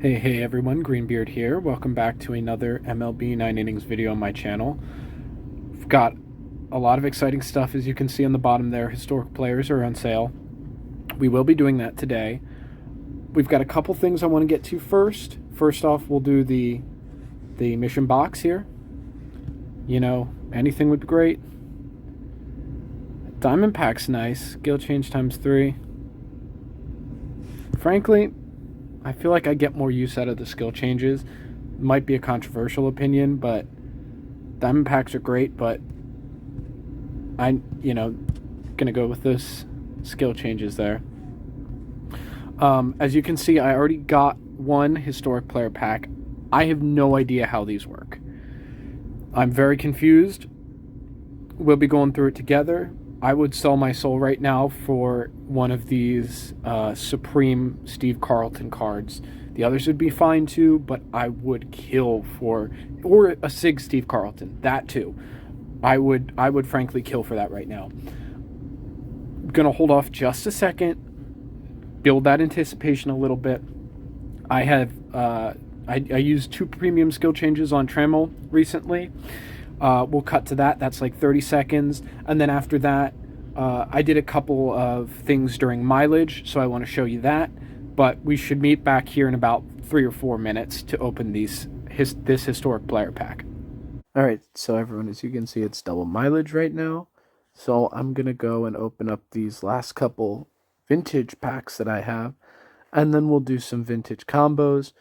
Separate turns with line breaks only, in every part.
Hey everyone, Greenbeard here. Welcome back to another MLB 9 Innings video on my channel. We've got a lot of exciting stuff, as you can see on the bottom there. Historic players are on sale. We will be doing that today. We've got a couple things I want to get to first. First off, we'll do the mission box here. You know, anything would be great. Diamond pack's nice. Skill change ×3. Frankly, I feel like I get more use out of the skill changes. Might be a controversial opinion, but diamond packs are great, but gonna go with those skill changes there. As you can see, I already got one historic player pack. I have no idea how these work. I'm very confused. We'll be going through it together. I would sell my soul right now for one of these Supreme Steve Carlton cards. The others would be fine too, but I would kill for, or a Sig Steve Carlton, that too. I would frankly kill for that right now. Gonna hold off just a second, build that anticipation a little bit. I have I used 2 premium skill changes on Trammell recently. We'll cut to that. That's like 30 seconds. And then after that, I did a couple of things during mileage, so I want to show you that. But we should meet back here in about 3 or 4 minutes to open this historic player pack. All right, so everyone, as you can see, it's double mileage right now. So I'm going to go and open up these last couple vintage packs that I have. And then we'll do some vintage combos.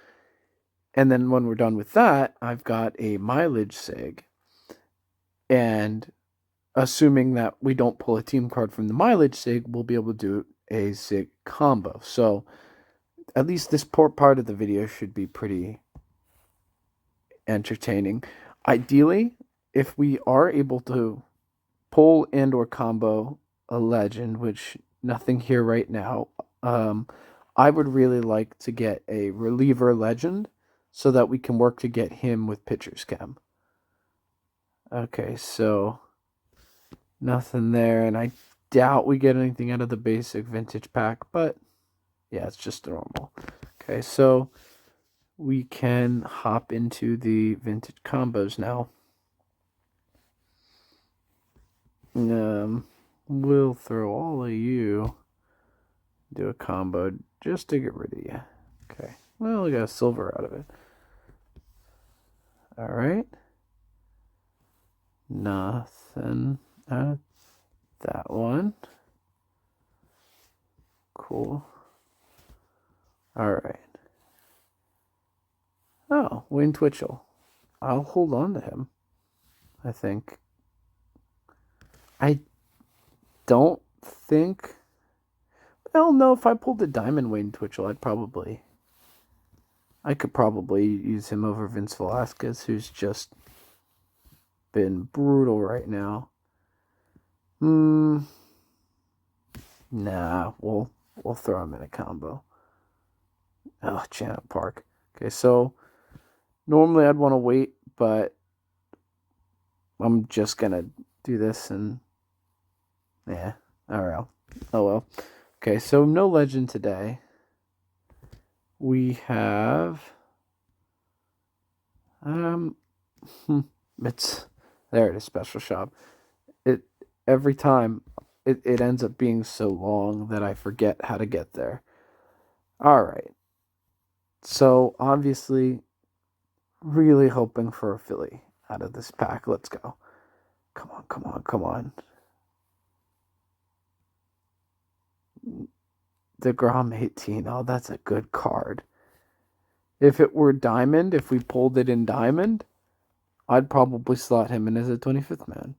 And then when we're done with that, I've got a mileage Sig. And assuming that we don't pull a team card from the mileage Sig, we'll be able to do a Sig combo. So at least this part of the video should be pretty entertaining. Ideally, if we are able to pull and or combo a legend, which nothing here right now, I would really like to get a reliever legend so that we can work to get him with pitcher's chem. Okay, so nothing there, and I doubt we get anything out of the basic vintage pack, but yeah, it's just normal. Okay, so we can hop into the vintage combos now. We'll throw all of you, do a combo just to get rid of you. Okay, well, we got a silver out of it. All right. Nothing out of that one. Cool. All right. Oh, Wayne Twitchell. I'll hold on to him, I think. I don't think... Well, no, if I pulled the Diamond Wayne Twitchell, I could probably use him over Vince Velasquez, who's just been brutal right now. Nah, we'll throw him in a combo. Oh, Janet Park. Okay, so normally I'd want to wait, but I'm just gonna do this and yeah, alright. Oh well. Okay, so no legend today. We have it's there it is, special shop. Every time it ends up being so long that I forget how to get there. Alright. So obviously really hoping for a Philly out of this pack. Let's go. Come on, come on, come on. DeGrom 18. Oh, that's a good card. If it were Diamond, if we pulled it in Diamond, I'd probably slot him in as a 25th man.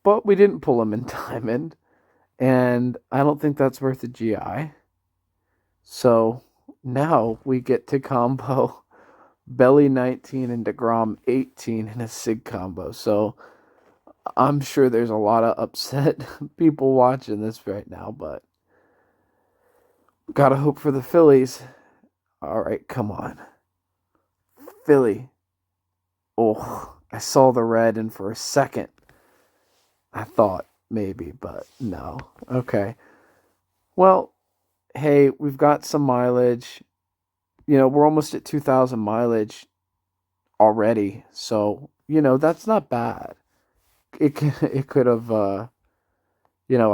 But we didn't pull him in Diamond, and I don't think that's worth a GI. So now we get to combo Belly 19 and DeGrom 18 in a Sig combo. So I'm sure there's a lot of upset people watching this right now, but gotta hope for the Phillies. All right, come on. Philly. Oh, I saw the red, and for a second, I thought maybe, but no. Okay. Well, hey, we've got some mileage. we're almost at 2,000 mileage already. So, that's not bad. It could have, I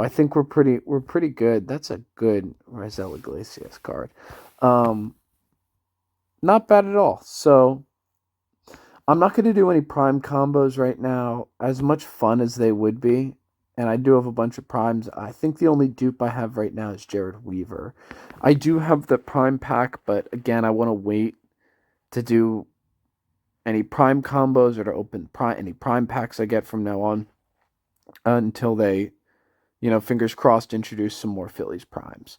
think we're pretty good. That's a good Rizal Iglesias card. Um, Not bad at all. So, I'm not going to do any prime combos right now, as much fun as they would be. And I do have a bunch of primes. I think the only dupe I have right now is Jared Weaver. I do have the prime pack, but again, I want to wait to do any prime combos or to open any prime packs I get from now on until they, fingers crossed, introduce some more Phillies primes.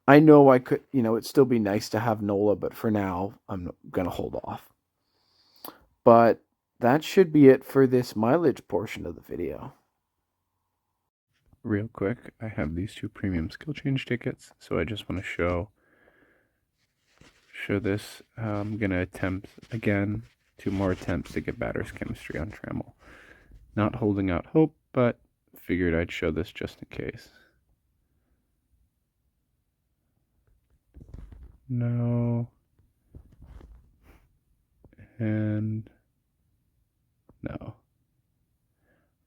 I know I could, it'd still be nice to have Nola, but for now, I'm going to hold off. But that should be it for this mileage portion of the video.
Real quick, I have these 2 premium skill change tickets, so I just want to show this. I'm going to attempt again 2 more attempts to get batter's chemistry on Trammell. Not holding out hope, but figured I'd show this just in case. No. And no.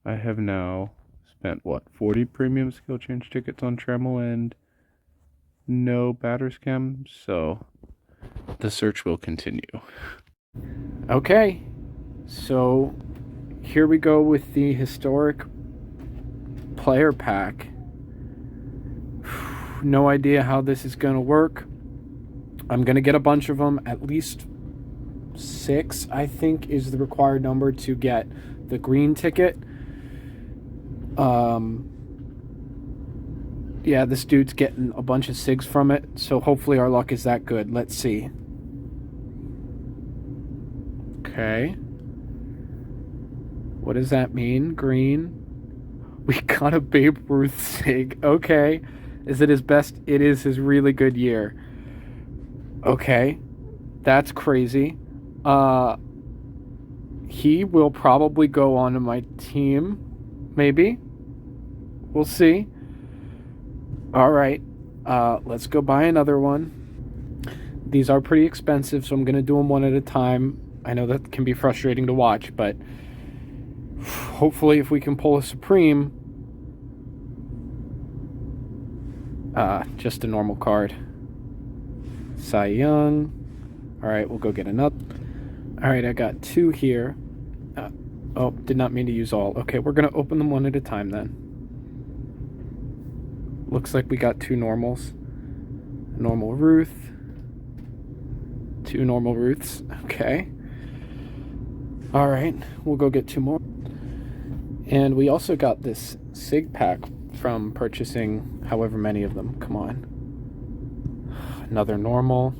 I have now spent 40 premium skill change tickets on Trammell and no batter's chem, so the search will continue.
Okay, so here we go with the historic player pack. No idea how this is going to work. I'm going to get a bunch of them. At least 6, I think, is the required number to get the green ticket. Yeah, this dude's getting a bunch of SIGs from it, so hopefully our luck is that good. Let's see. Okay. What does that mean? Green. We got a Babe Ruth SIG. Okay. Is it his best? It is his really good year. Okay. That's crazy. He will probably go onto my team. Maybe. We'll see. All right. Let's go buy another one. These are pretty expensive, so I'm going to do them one at a time. I know that can be frustrating to watch, but hopefully if we can pull a Supreme, just a normal card. Cy Young. All right, we'll go get another. All right, I got 2 here. Oh, did not mean to use all. Okay, we're going to open them one at a time then. Looks like we got 2 normals. Normal Ruth. 2 normal Ruths. Okay. All right, we'll go get 2 more. And we also got this SIG pack from purchasing however many of them. Come on. Another normal.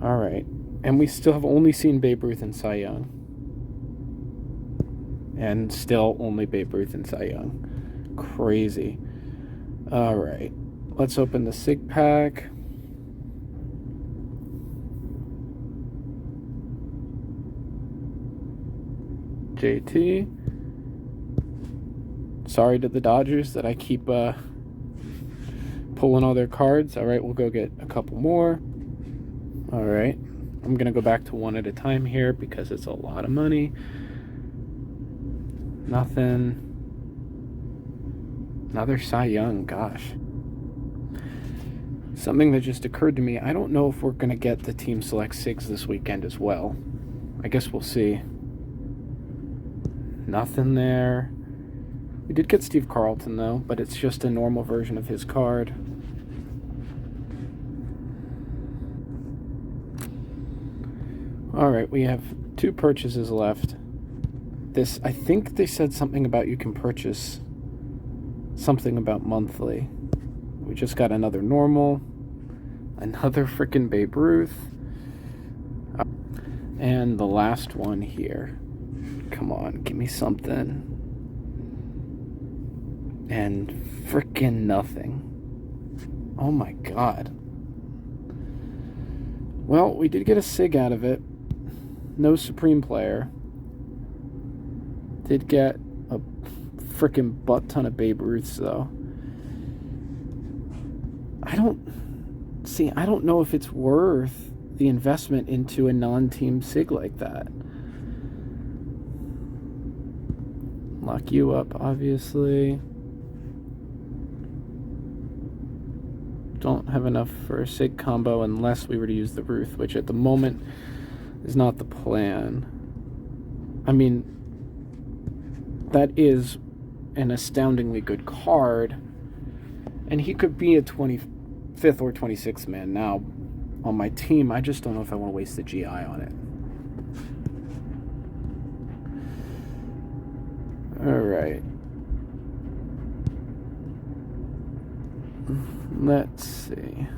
All right. And we still have only seen Babe Ruth and Cy Young. And still only Babe Ruth and Cy Young. Crazy. All right. Let's open the SIG pack. JT. Sorry to the Dodgers that I keep pulling all their cards. All right, we'll go get a couple more. All right. I'm going to go back to one at a time here because it's a lot of money. Nothing. Another Cy Young, gosh. Something that just occurred to me, I don't know if we're going to get the Team Select 6 this weekend as well. I guess we'll see. Nothing there. We did get Steve Carlton, though, but it's just a normal version of his card. Alright, we have 2 purchases left. This, I think they said something about you can purchase something about monthly. We just got another normal. Another freaking Babe Ruth. And the last one here. Come on, give me something. And freaking nothing. Oh my god. Well, we did get a SIG out of it. No Supreme player. Did get a freaking butt ton of Babe Ruths, though. See, I don't know if it's worth the investment into a non-team SIG like that. Lock you up, obviously. Don't have enough for a SIG combo unless we were to use the Ruth, which at the moment is not the plan. I mean, that is an astoundingly good card, and he could be a 25th or 26th man now on my team. I just don't know if I want to waste the GI on it. Alright. Let's see.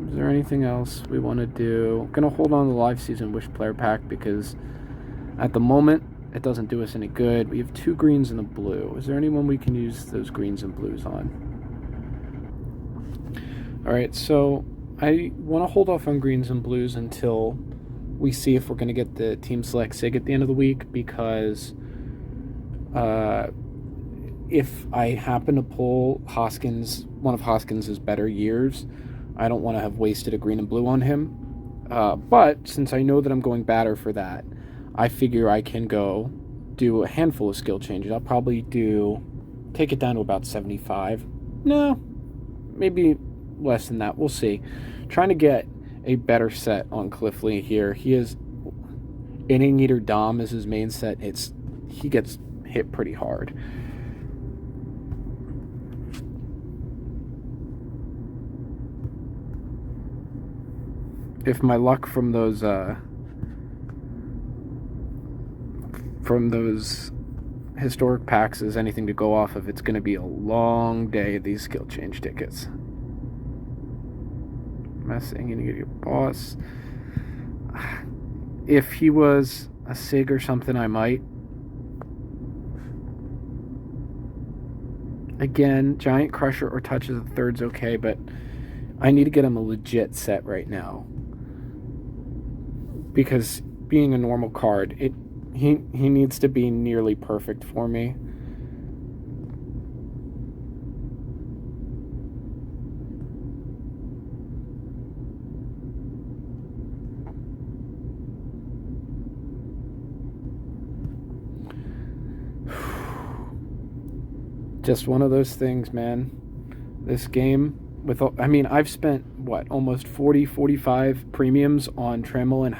Is there anything else we want to do? I'm going to hold on to the live season wish player pack because at the moment it doesn't do us any good. We have 2 greens and a blue. Is there anyone we can use those greens and blues on? Alright, so I want to hold off on greens and blues until we see if we're going to get the team select SIG at the end of the week, because if I happen to pull Hoskins, one of Hoskins' better years, I don't want to have wasted a green and blue on him. But since I know that I'm going batter for that, I figure I can go do a handful of skill changes. I'll probably take it down to about 75. No, maybe less than that. We'll see. Trying to get a better set on Cliff Lee here. He is Inning Eater Dom is his main set. He gets hit pretty hard. If my luck from those historic packs is anything to go off of, it's going to be a long day of these skill change tickets. Messing, you need to get your boss. If he was a SIG or something, I might. Again, Giant Crusher or Touches the Third's okay, but I need to get him a legit set right now. Because being a normal card, he needs to be nearly perfect for me. Just one of those things, man. This game, I've spent almost 45 premiums on Trammell and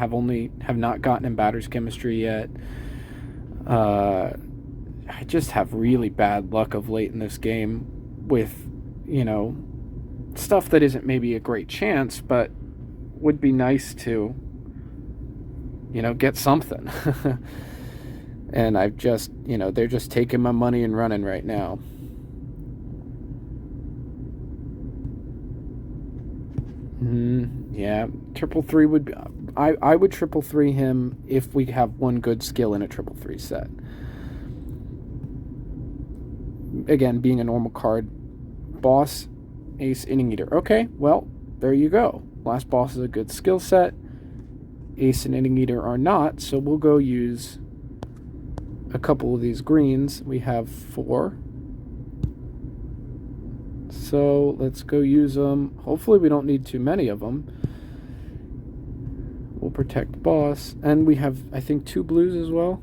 have not gotten in batter's chemistry yet. I just have really bad luck of late in this game with, stuff that isn't maybe a great chance, but would be nice to, get something. And I've just, they're just taking my money and running right now. Yeah, 333 would be... I would 333 him if we have one good skill in a 333 set. Again, being a normal card. Boss, Ace, Inning Eater. Okay, well, there you go. Last boss is a good skill set. Ace and Inning Eater are not, so we'll go use a couple of these greens. We have 4. So let's go use them. Hopefully we don't need too many of them. We'll protect boss. And we have, I think, 2 blues as well.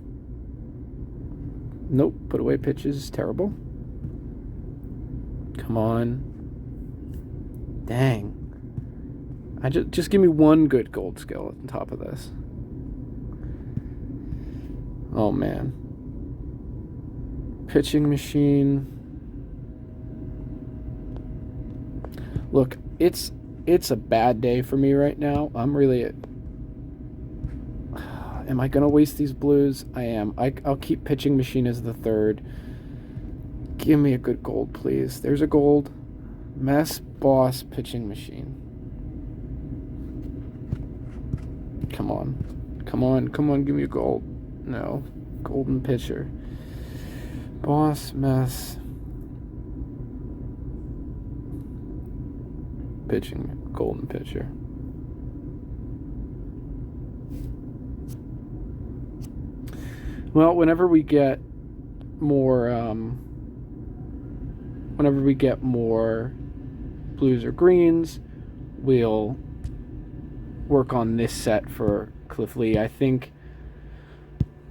Nope. Put away pitches. Terrible. Come on. Dang. Just give me one good gold skill on top of this. Oh, man. Pitching machine. Look, it's a bad day for me right now. I'm really... Am I going to waste these blues? I am. I'll keep pitching machine as the 3rd. Give me a good gold, please. There's a gold. Mess, boss, pitching machine. Come on. Come on. Come on, give me a gold. No. Golden pitcher. Boss, mess. Pitching, golden pitcher. Well, whenever we get more blues or greens. We'll work on this set for Cliff Lee. I think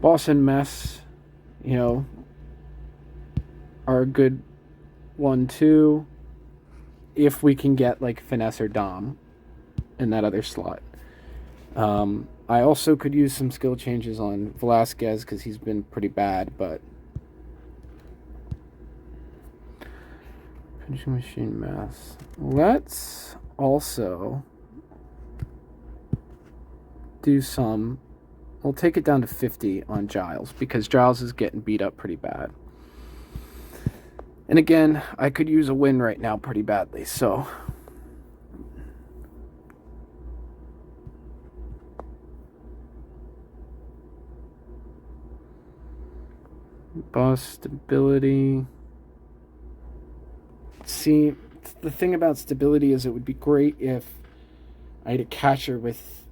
Boss and Mess, are a good one too. If we can get like Finesse or Dom in that other slot. I also could use some skill changes on Velasquez because he's been pretty bad, but finishing machine mass. Let's also do some. We'll take it down to 50 on Giles because Giles is getting beat up pretty bad. And again, I could use a win right now pretty badly, so boss stability. See, the thing about stability is it would be great if I had a catcher with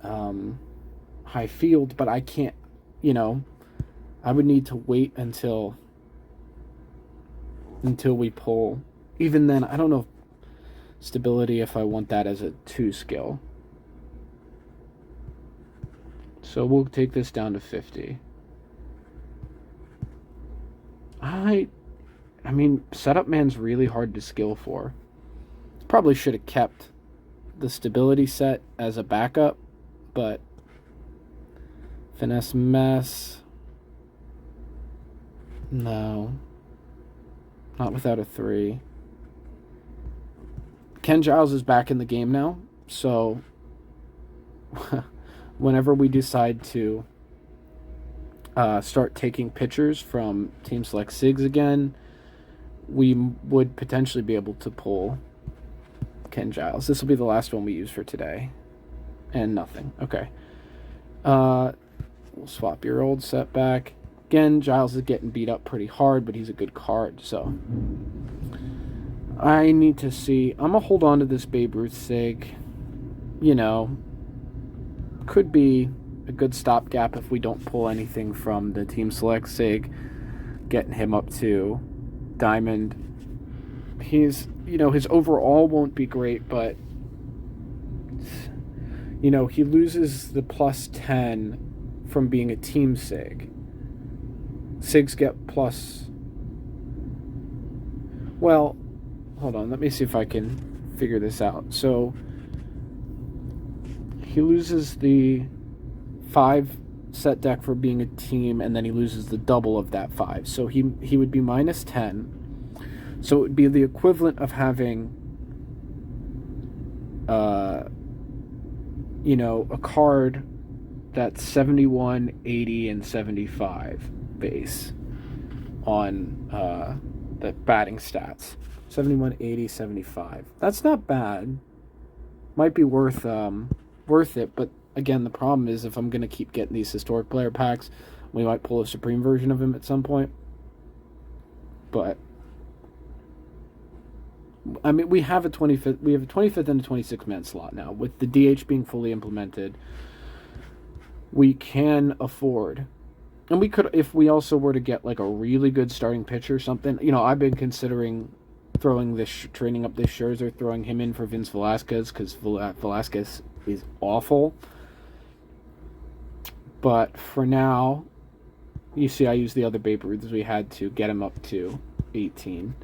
high field, but I can't, I would need to wait until we pull. Even then, I don't know stability if I want that as a 2 skill. So we'll take this down to 50. I mean, setup man's really hard to skill for. Probably should have kept the stability set as a backup, but finesse mess. No. Not without a 3. Ken Giles is back in the game now, so whenever we decide to start taking pictures from Team Select SIGs again, we would potentially be able to pull Ken Giles. This will be the last one we use for today. And nothing. Okay. We'll swap your old set back. Again, Giles is getting beat up pretty hard, but he's a good card, so I need to see. I'm going to hold on to this Babe Ruth SIG. Could be a good stopgap if we don't pull anything from the Team Select SIG, getting him up to Diamond. He's, his overall won't be great, but, he loses the plus 10 from being a Team SIG. SIGs get plus... Well, hold on. Let me see if I can figure this out. So, he loses the 5 set deck for being a team, and then he loses the double of that 5. So he would be minus 10. So it would be the equivalent of having, a card that's 71, 80, and 75 base on the batting stats. 71, 80, 75. That's not bad. Might be worth it, but again, the problem is if I'm going to keep getting these historic player packs, we might pull a Supreme version of him at some point. But I mean, we have a 25th and a 26th man slot now. With the DH being fully implemented, we can afford. And we could, if we also were to get like a really good starting pitcher or something, I've been considering throwing training up this Scherzer, throwing him in for Vince Velasquez, because Velasquez is awful. But for now, you see I used the other Babe Ruths we had to get him up to 18.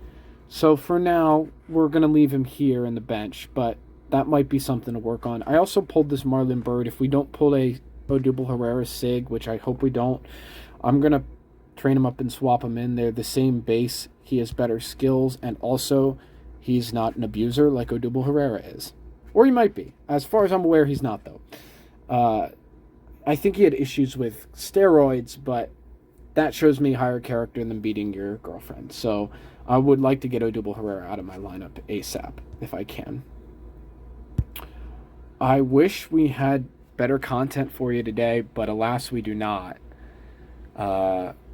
So for now, we're going to leave him here in the bench, but that might be something to work on. I also pulled this Marlon Byrd. If we don't pull a Odubel Herrera SIG, which I hope we don't, I'm going to train him up and swap him in. They're the same base. He has better skills, and also he's not an abuser like Odubel Herrera is. Or he might be. As far as I'm aware, he's not, though. I think he had issues with steroids, but that shows me higher character than beating your girlfriend. So I would like to get Odubel Herrera out of my lineup ASAP, if I can. I wish we had better content for you today, but alas, we do not.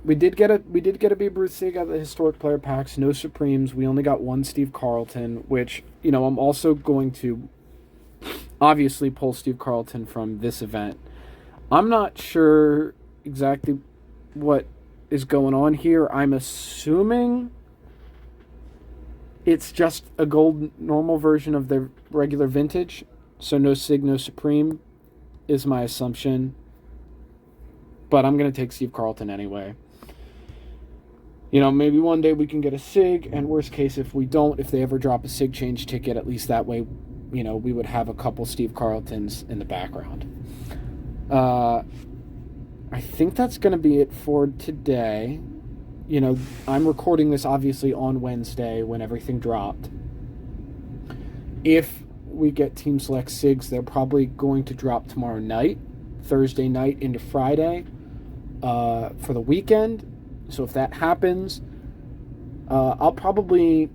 We did get a Babe Ruth SIG out of the historic player packs. No Supremes. We only got one Steve Carlton, which, I'm also going to obviously pull Steve Carlton from this event. I'm not sure exactly what is going on here. I'm assuming It's just a gold normal version of the regular vintage, so no Sig, no Supreme is my assumption. But I'm going to take Steve Carlton anyway. Maybe one day we can get a Sig, and worst case, if we don't, if they ever drop a Sig change ticket, at least that way, we would have a couple Steve Carltons in the background. I think that's going to be it for today. I'm recording this obviously on Wednesday when everything dropped. If we get Team Select SIGs, they're probably going to drop tomorrow night, Thursday night into Friday, for the weekend. So if that happens, I'll probably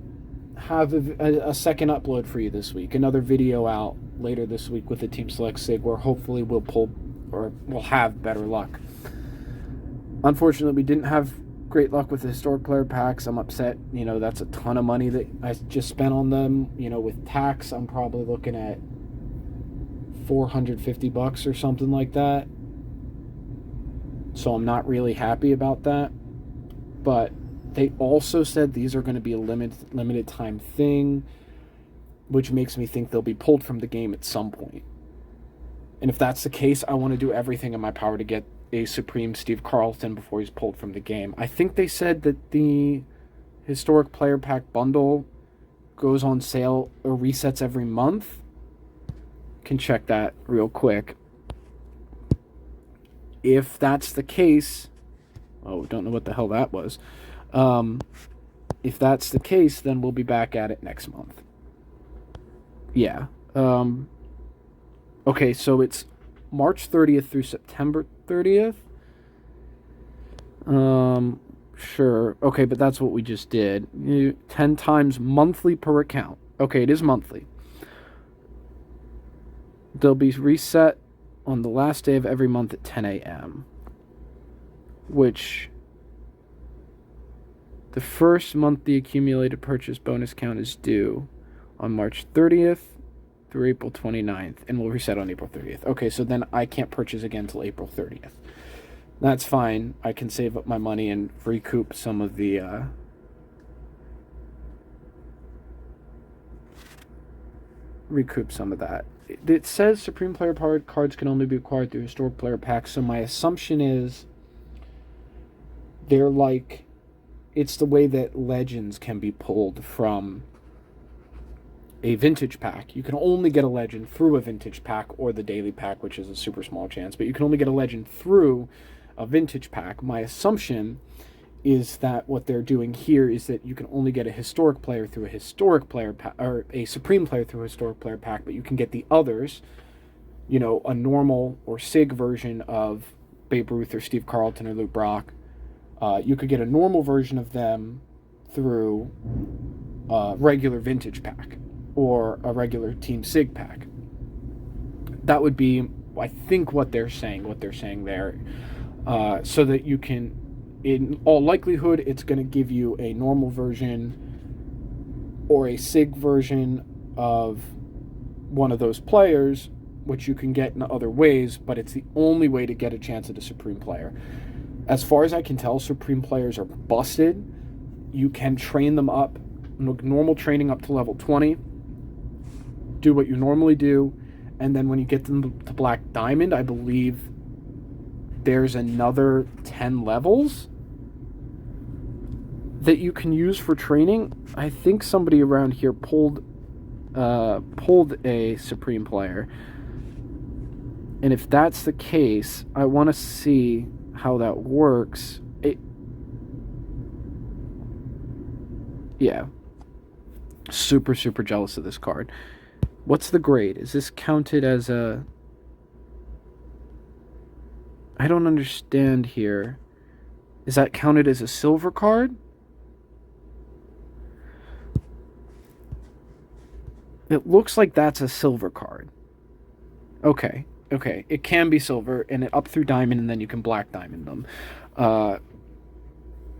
have a second upload for you this week. Another video out later this week with the Team Select SIG where hopefully we'll pull or we'll have better luck. Unfortunately, we didn't have great luck with the historic player packs. I'm upset. That's a ton of money that I just spent on them. With tax, I'm probably looking at $450 or something like that. So I'm not really happy about that. But they also said these are going to be a limited time thing, which makes me think they'll be pulled from the game at some point. And if that's the case, I want to do everything in my power to get a Supreme Steve Carlton before he's pulled from the game. I think they said that the historic player pack bundle goes on sale or resets every month. Can check that real quick. If that's the case, don't know what the hell that was. If that's the case, then we'll be back at it next month. Yeah. Okay, so it's March 30th through September 30th. Sure. Okay, but that's what we just did. 10 times monthly per account. Okay, it is monthly. They'll be reset on the last day of every month at 10 a.m. Which the first month the accumulated purchase bonus count is due on March 30th through April 29th, and will reset on April 30th. Okay, so then I can't purchase again until April 30th. That's fine. I can save up my money and recoup some of the that. It says Supreme Player cards can only be acquired through historic player packs, so my assumption is they're like, it's the way that Legends can be pulled from a vintage pack. You can only get a Legend through a vintage pack or the daily pack, which is a super small chance, but you can only get a Legend through a vintage pack. My assumption is that what they're doing here is that you can only get a historic player through a historic player pack, or a Supreme player through a historic player pack, but you can get the others, a normal or SIG version of Babe Ruth or Steve Carlton or Luke Brock. You could get a normal version of them through a regular vintage pack or a regular Team SIG pack. That would be, I think, what they're saying there. So that you can, in all likelihood, it's going to give you a normal version or a SIG version of one of those players, which you can get in other ways, but it's the only way to get a chance at a Supreme player. As far as I can tell, Supreme players are busted. You can train them up, normal training up to level 20, do what you normally do, and then when you get them to Black Diamond, I believe there's another 10 levels that you can use for training. I think somebody around here pulled a Supreme player. And if that's the case, I want to see how that works. Yeah. Super jealous of this card. What's the grade? Is this counted as a... I don't understand here. Is that counted as a silver card? It looks like that's a silver card. Okay. It can be silver, and it up through diamond, and then you can Black Diamond them.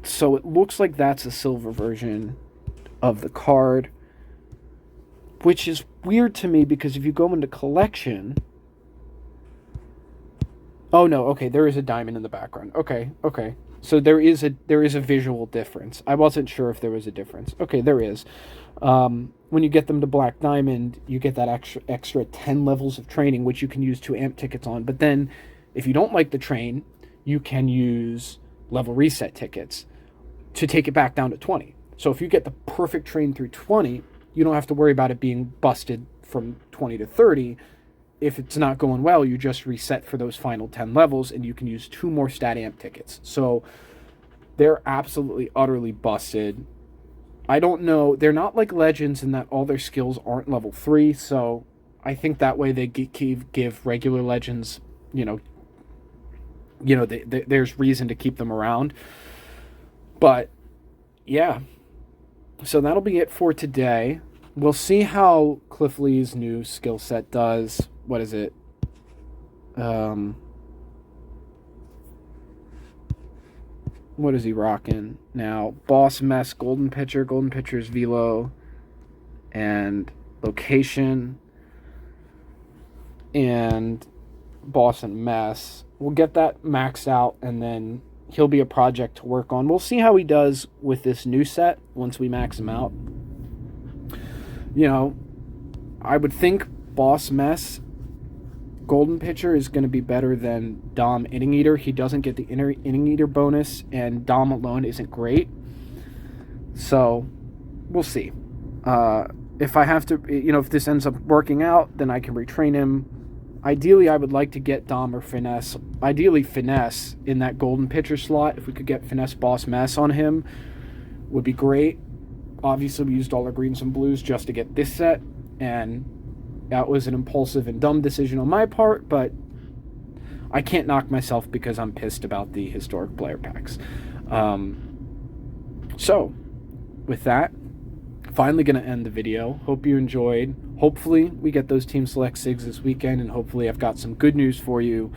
So it looks like that's a silver version of the card, which is weird to me because if you go into collection... Oh, no, okay, there is a diamond in the background. Okay. So there is a visual difference. I wasn't sure if there was a difference. Okay, there is. When you get them to Black Diamond, you get that extra 10 levels of training, which you can use 2 amp tickets on. But then, if you don't like the train, you can use level reset tickets to take it back down to 20. So if you get the perfect train through 20, you don't have to worry about it being busted from 20 to 30. If it's not going well, you just reset for those final 10 levels, and you can use 2 more stat amp tickets. So they're absolutely, utterly busted. I don't know. They're not like Legends in that all their skills aren't level 3, so I think that way they give regular Legends, there's reason to keep them around. But, yeah. So that'll be it for today. We'll see how Cliff Lee's new skill set does. What is it? What is he rocking now? Boss Mess, Golden Pitcher. Golden Pitcher's Velo. And Location. And Boss and Mess. We'll get that maxed out, and then he'll be a project to work on. We'll see how he does with this new set once we max him out. I would think Boss Mess, Golden Pitcher is going to be better than Dom Inning Eater. He doesn't get the Inning Eater bonus, and Dom alone isn't great. So, we'll see. If I have to, if this ends up working out, then I can retrain him. Ideally, I would like to get Dom or Finesse. Ideally, Finesse in that Golden Pitcher slot. If we could get Finesse Boss Mess on him, would be great. Obviously, we used all our greens and blues just to get this set, and that was an impulsive and dumb decision on my part, but I can't knock myself because I'm pissed about the historic player packs. So, with that, finally going to end the video. Hope you enjoyed. Hopefully, we get those Team Select SIGs this weekend, and hopefully I've got some good news for you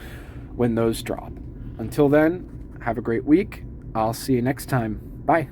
when those drop. Until then, have a great week. I'll see you next time. Bye.